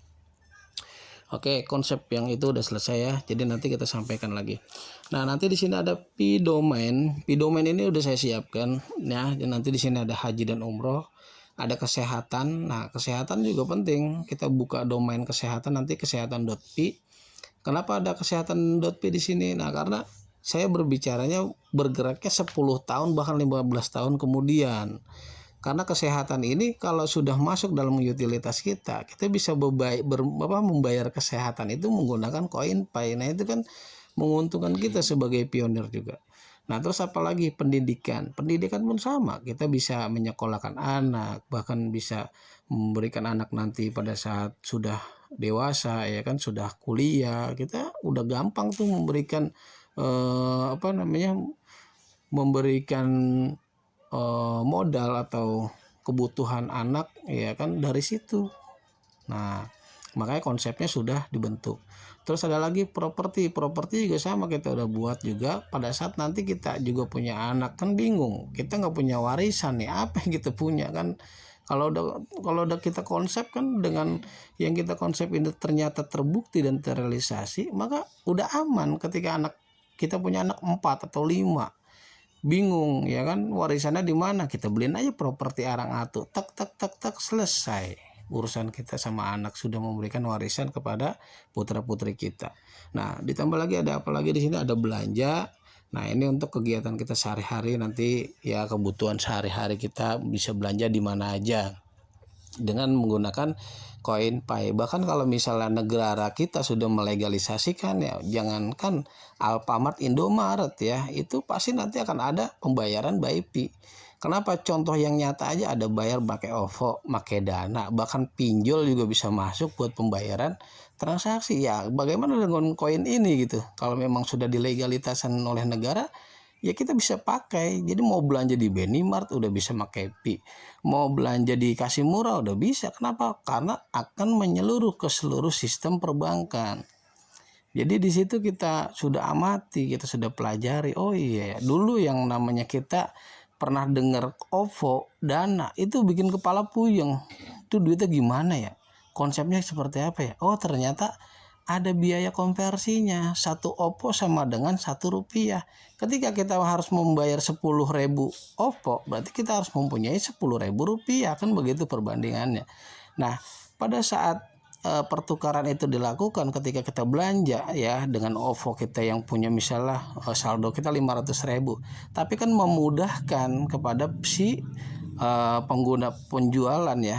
Oke, konsep yang itu udah selesai ya. Jadi nanti kita sampaikan lagi. Nah, nanti di sini ada P-domain. P-domain ini udah saya siapkan ya. Dan nanti di sini ada haji dan umroh, ada kesehatan. Nah, kesehatan juga penting. Kita buka domain kesehatan, nanti kesehatan.pi. Kenapa ada kesehatan.pi di sini? Nah, karena saya berbicaranya bergeraknya 10 tahun bahkan 15 tahun kemudian. Karena kesehatan ini kalau sudah masuk dalam utilitas kita bisa membayar kesehatan itu menggunakan koin pay. Nah, itu kan menguntungkan kita sebagai pionir juga. Nah, terus apalagi pendidikan pun sama, kita bisa menyekolahkan anak, bahkan bisa memberikan anak nanti pada saat sudah dewasa ya kan, sudah kuliah, kita udah gampang tuh memberikan memberikan modal atau kebutuhan anak ya kan dari situ. Nah, makanya konsepnya sudah dibentuk. Terus ada lagi properti juga sama, kita udah buat juga. Pada saat nanti kita juga punya anak kan bingung, kita nggak punya warisan nih, apa yang kita punya kan. Kalau udah kita konsep kan, dengan yang kita konsep ini ternyata terbukti dan terrealisasi, maka udah aman. Ketika kita punya anak 4 atau 5, bingung ya kan, warisannya di mana, kita beliin aja properti arang atu, tak selesai urusan kita sama anak, sudah memberikan warisan kepada putra-putri kita. Nah, ditambah lagi ada apa lagi di sini, ada belanja. Nah, ini untuk kegiatan kita sehari-hari, nanti ya kebutuhan sehari-hari kita bisa belanja di mana aja dengan menggunakan koin pay. Bahkan kalau misalnya negara kita sudah melegalisasikan ya, jangankan Alfamart, Indomaret ya, itu pasti nanti akan ada pembayaran by Pi. Kenapa? Contoh yang nyata aja, ada bayar pakai OVO, pakai Dana, bahkan pinjol juga bisa masuk buat pembayaran transaksi. Ya, bagaimana dengan koin ini gitu? Kalau memang sudah dilegalisasikan oleh negara, ya kita bisa pakai. Jadi mau belanja di Benimart udah bisa pakai Pi, mau belanja di Kasih Murah udah bisa. Kenapa? Karena akan menyeluruh ke seluruh sistem perbankan. Jadi di situ kita sudah amati, kita sudah pelajari. Oh iya, dulu yang namanya kita pernah dengar OVO, Dana, itu bikin kepala puyeng. Itu duitnya gimana ya? Konsepnya seperti apa ya? Oh, ternyata ada biaya konversinya. 1 OVO sama dengan 1 rupiah. Ketika kita harus membayar 10.000 OVO, berarti kita harus mempunyai 10.000 rupiah, kan begitu perbandingannya. Nah, pada saat pertukaran itu dilakukan, ketika kita belanja ya dengan OVO kita yang punya misalnya saldo kita 500.000, tapi kan memudahkan kepada si pengguna penjualan ya,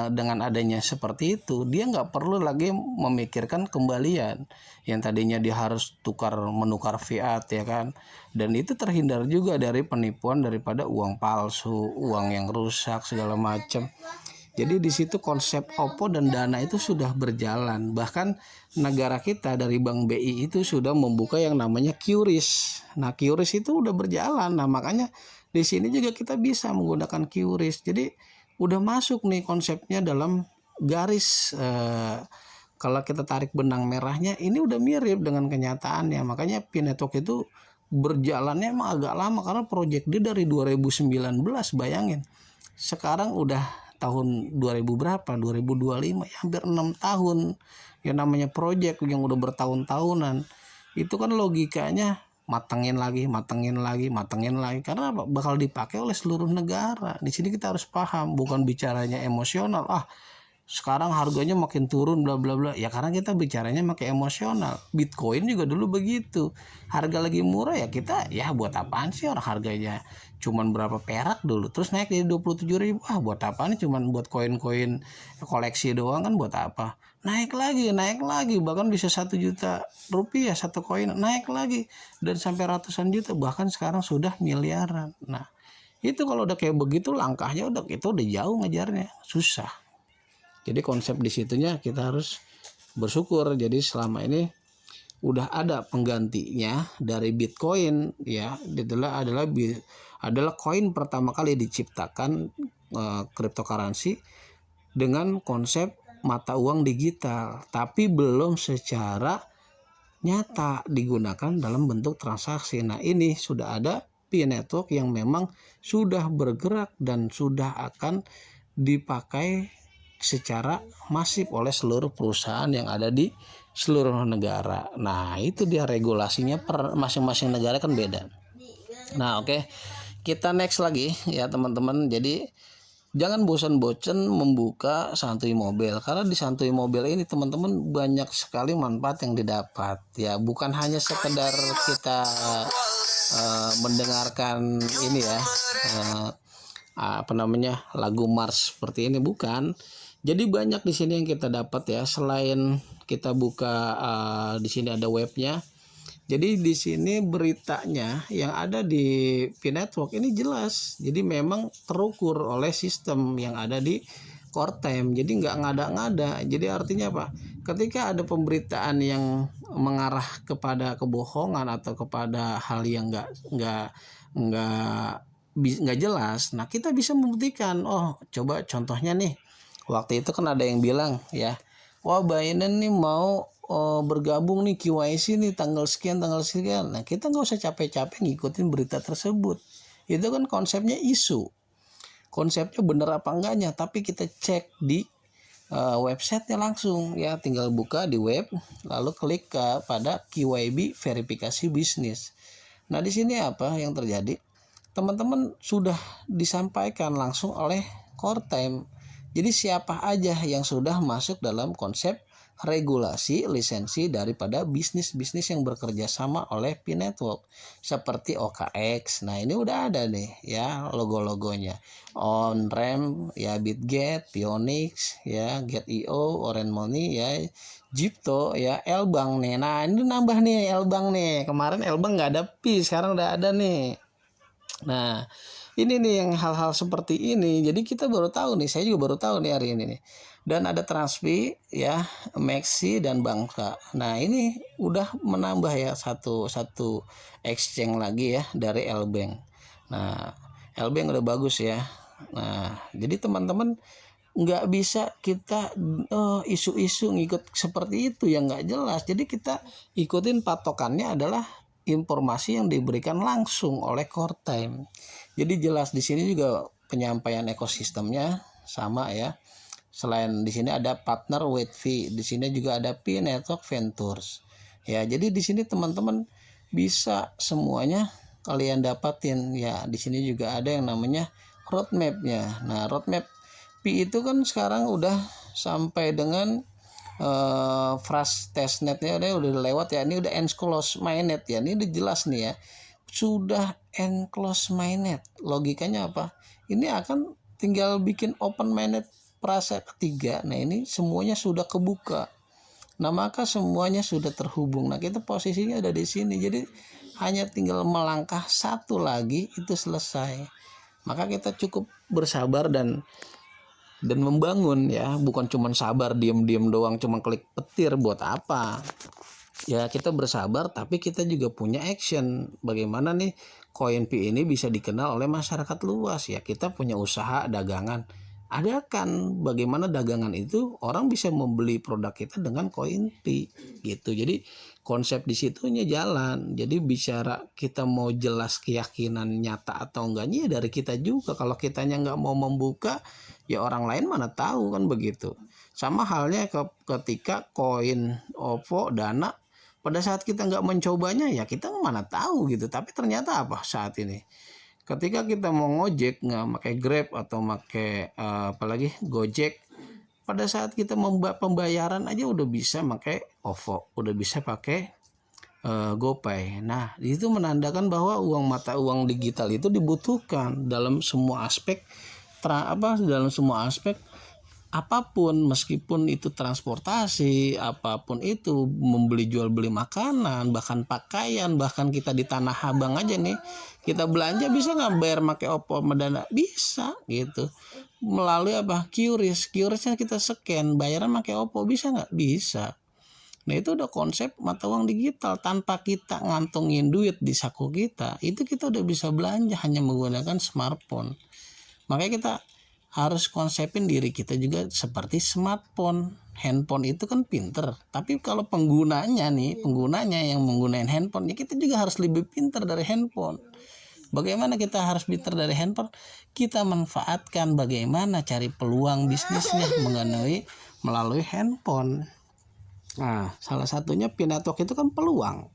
dengan adanya seperti itu dia nggak perlu lagi memikirkan kembalian yang tadinya dia harus menukar fiat ya kan, dan itu terhindar juga dari penipuan daripada uang palsu, uang yang rusak segala macam. Jadi di situ konsep OVO dan Dana itu sudah berjalan. Bahkan negara kita dari Bank BI itu sudah membuka yang namanya QRIS. Nah, QRIS itu udah berjalan. Nah, makanya di sini juga kita bisa menggunakan QRIS. Jadi udah masuk nih konsepnya dalam garis. Kalau kita tarik benang merahnya, ini udah mirip dengan kenyataannya. Makanya Pi Network itu berjalannya emang agak lama, karena proyek dia dari 2019, bayangin. Sekarang udah tahun 2000 berapa? 2025, ya hampir 6 tahun. Yang namanya proyek yang udah bertahun-tahunan, itu kan logikanya matengin lagi, karena apa? Bakal dipakai oleh seluruh negara. Di sini kita harus paham, bukan bicaranya emosional. Sekarang harganya makin turun bla bla bla. Ya karena kita bicaranya pakai emosional. Bitcoin juga dulu begitu. Harga lagi murah ya kita, ya buat apaan sih orang harganya cuman berapa perak dulu, terus naik jadi 27.000. Buat apaan, cuman buat koin-koin koleksi doang kan, buat apa? Naik lagi, bahkan bisa 1 juta rupiah satu koin, naik lagi dan sampai ratusan juta, bahkan sekarang sudah miliaran. Nah, itu kalau udah kayak begitu langkahnya udah jauh ngejarnya, susah. Jadi konsep di situnya kita harus bersyukur. Jadi selama ini udah ada penggantinya dari Bitcoin ya. Adalah koin pertama kali diciptakan cryptocurrency dengan konsep mata uang digital, tapi belum secara nyata digunakan dalam bentuk transaksi. Nah, ini sudah ada P-Network yang memang sudah bergerak dan sudah akan dipakai secara masif oleh seluruh perusahaan yang ada di seluruh negara. Nah, itu dia regulasinya per masing-masing negara kan beda. Nah, oke. Kita next lagi ya teman-teman. Jadi jangan bosan-bosan membuka Santuy Mobile, karena di Santuy Mobile ini teman-teman banyak sekali manfaat yang didapat ya. Bukan hanya sekedar kita mendengarkan ini ya lagu Mars seperti ini, bukan. Jadi banyak di sini yang kita dapat ya. Selain kita buka di sini ada webnya. Jadi di sini beritanya yang ada di P-Network ini jelas. Jadi memang terukur oleh sistem yang ada di Core-Time. Jadi nggak ngada-ngada. Jadi artinya apa? Ketika ada pemberitaan yang mengarah kepada kebohongan atau kepada hal yang nggak jelas, nah kita bisa membuktikan. Oh, coba contohnya nih. Waktu itu kan ada yang bilang ya, wah Binance nih mau bergabung nih KYC nih tanggal sekian. Nah, kita nggak usah capek-capek ngikutin berita tersebut. Itu kan konsepnya isu. Konsepnya bener apa enggaknya, tapi kita cek di websitenya langsung ya. Tinggal buka di web, lalu klik pada KYB verifikasi bisnis. Nah, di sini apa yang terjadi? Teman-teman sudah disampaikan langsung oleh Core-Time. Jadi siapa aja yang sudah masuk dalam konsep regulasi lisensi daripada bisnis-bisnis yang bekerja sama oleh P-Network seperti OKX. Nah, ini udah ada nih ya logo-logonya. On-Ramp ya, Bitget, Pionix ya, Get.io, Orange Money ya, Gypto ya, L-Bank nih. Nah, ini nambah nih L-Bank nih. Kemarin L-Bank nggak ada P, sekarang udah ada nih. Nah, ini nih yang hal-hal seperti ini. Jadi kita baru tahu nih, saya juga baru tahu nih hari ini nih. Dan ada Transpi ya, Maxi dan Bangka. Nah, ini udah menambah ya satu exchange lagi ya dari L-Bank. Nah, L-Bank udah bagus ya. Nah, jadi teman-teman nggak bisa kita isu-isu ngikut seperti itu yang nggak jelas. Jadi kita ikutin patokannya adalah informasi yang diberikan langsung oleh Core-Time. Jadi jelas di sini juga penyampaian ekosistemnya sama ya. Selain di sini ada partner with fee, di sini juga ada P-Network Ventures. Ya, jadi di sini teman-teman bisa semuanya kalian dapatin ya. Di sini juga ada yang namanya roadmap-nya. Nah, roadmap P itu kan sekarang udah sampai dengan Fast testnetnya udah lewat ya. Ini udah enclosed mainnet ya. Ini udah jelas nih ya. Sudah enclosed mainnet. Logikanya apa? Ini akan tinggal bikin open mainnet frase ketiga. Nah, ini semuanya sudah kebuka. Nah, maka semuanya sudah terhubung. Nah, kita posisinya ada di sini. Jadi hanya tinggal melangkah satu lagi itu selesai. Maka kita cukup bersabar dan membangun ya, bukan cuma sabar diam-diam doang cuma klik petir buat apa. Ya, kita bersabar tapi kita juga punya action. Bagaimana nih koin P ini bisa dikenal oleh masyarakat luas ya. Kita punya usaha dagangan. Adakan bagaimana dagangan itu orang bisa membeli produk kita dengan koin P gitu. Jadi konsep di situnya jalan. Jadi bicara kita mau jelas keyakinan nyata atau enggaknya ya dari kita juga. Kalau kitanya nggak mau membuka ya orang lain mana tahu kan begitu. Sama halnya ketika koin OVO, Dana, pada saat kita nggak mencobanya ya kita mana tahu gitu. Tapi ternyata apa saat ini? Ketika kita mau ngojek nggak pakai Grab atau pakai apalagi Gojek, pada saat kita membuat pembayaran aja udah bisa pakai OVO, udah bisa pakai GoPay. Nah, itu menandakan bahwa mata uang digital itu dibutuhkan dalam semua aspek dalam semua aspek apapun, meskipun itu transportasi, apapun itu, membeli jual beli makanan, bahkan pakaian, bahkan kita di Tanah Abang aja nih, kita belanja bisa nggak bayar pakai OVO sama Dana? Bisa gitu. Melalui QRIS, QRISnya kita scan, bayaran pakai OVO bisa nggak? Bisa. Nah itu udah konsep mata uang digital, tanpa kita ngantongin duit di saku kita, itu kita udah bisa belanja hanya menggunakan smartphone. Makanya kita harus konsepin diri kita juga seperti smartphone. Handphone itu kan pinter, tapi kalau penggunanya yang menggunakan handphone, ya kita juga harus lebih pinter dari handphone. Bagaimana kita harus pinter dari handphone? Kita manfaatkan bagaimana cari peluang bisnisnya melalui handphone. Nah, salah satunya Pi Network itu kan peluang.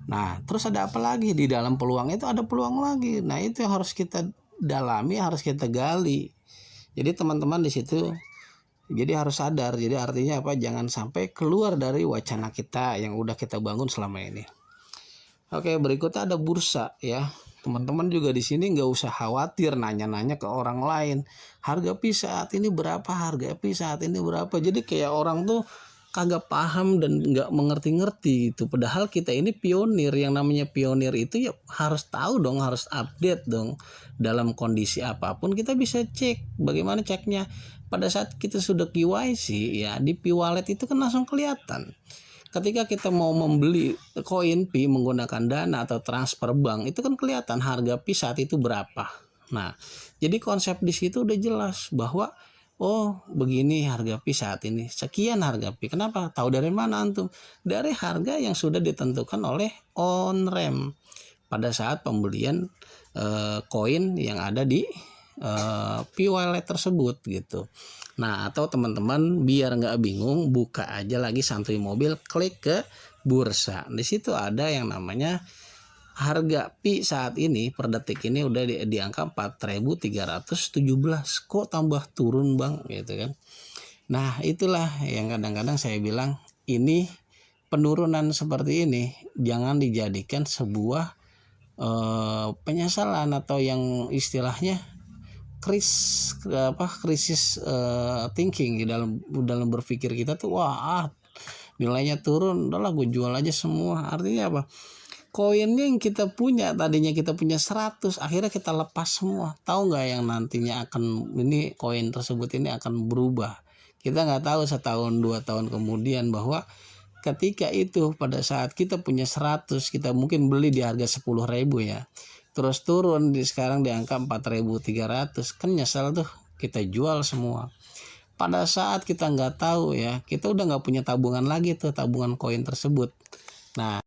Nah, terus ada apa lagi? Di dalam peluang itu ada peluang lagi. Nah, itu yang harus kita dalami, harus kita gali. Jadi teman-teman di situ jadi harus sadar. Jadi artinya apa? Jangan sampai keluar dari wacana kita yang udah kita bangun selama ini. Oke, berikutnya ada bursa ya. Teman-teman juga di sini nggak usah khawatir nanya-nanya ke orang lain. Harga Pi saat ini berapa? Harga Pi saat ini berapa? Jadi kayak orang tuh kagak paham dan nggak mengerti-ngerti gitu. Padahal kita ini pionir. Yang namanya pionir itu ya harus tahu dong, harus update dong. Dalam kondisi apapun kita bisa cek. Bagaimana ceknya? Pada saat kita sudah KYC ya, di Pi Wallet itu kan langsung kelihatan. Ketika kita mau membeli koin Pi menggunakan dana atau transfer bank, itu kan kelihatan harga Pi saat itu berapa. Nah, jadi konsep di situ udah jelas bahwa oh begini harga Pi saat ini, sekian harga Pi. Kenapa? Tahu dari mana antum? Dari harga yang sudah ditentukan oleh on-ramp pada saat pembelian koin yang ada di Pi Wallet tersebut gitu. Nah, atau teman-teman biar nggak bingung, buka aja lagi Santuy Mobil, klik ke bursa. Di situ ada yang namanya harga Pi saat ini per detik ini udah di angka 4.317. Kok tambah turun bang gitu kan. Nah itulah yang kadang-kadang saya bilang, ini penurunan seperti ini jangan dijadikan sebuah penyesalan atau yang istilahnya krisis thinking di dalam berpikir kita tuh, wah nilainya turun, udahlah gue jual aja semua. Artinya apa? Koinnya yang kita punya, tadinya kita punya 100, akhirnya kita lepas semua. Tahu nggak yang nantinya ini koin tersebut ini akan berubah. Kita nggak tahu setahun 2 tahun kemudian bahwa ketika itu pada saat kita punya 100, kita mungkin beli di harga 10.000 ya. Terus turun sekarang di angka 4.300, kan nyesel tuh, kita jual semua. Pada saat kita nggak tahu ya, kita udah nggak punya tabungan lagi tuh, tabungan koin tersebut. Nah